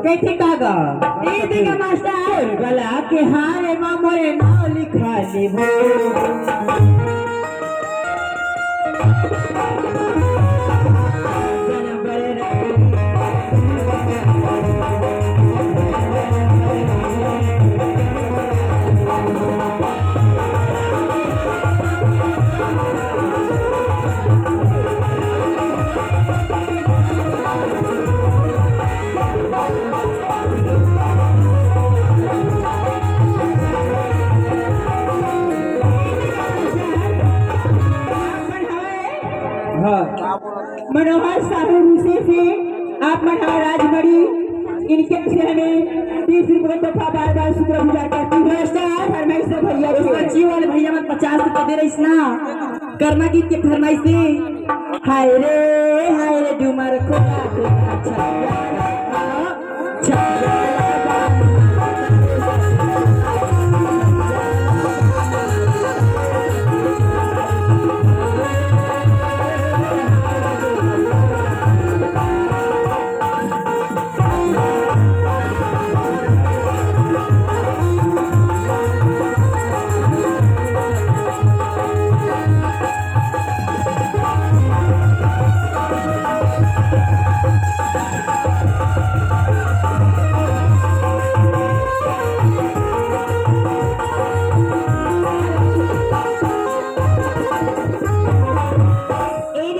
कैसे कागा ए देखा मास्टर गला के हारे मामोरे नाव लिखा ली भो मनोहर साहू रूसी से आप मनोहर राजमढ़ी इनके से हमें 30 रुपए का तोहफा बार बार शुक्र गुजार करती है फरमाइश से भैया बच्ची वाले भैया मत 50 रुपए दे रही ना कर्मा गीत के फरमाइश से हाय रे डूमर खोला अच्छा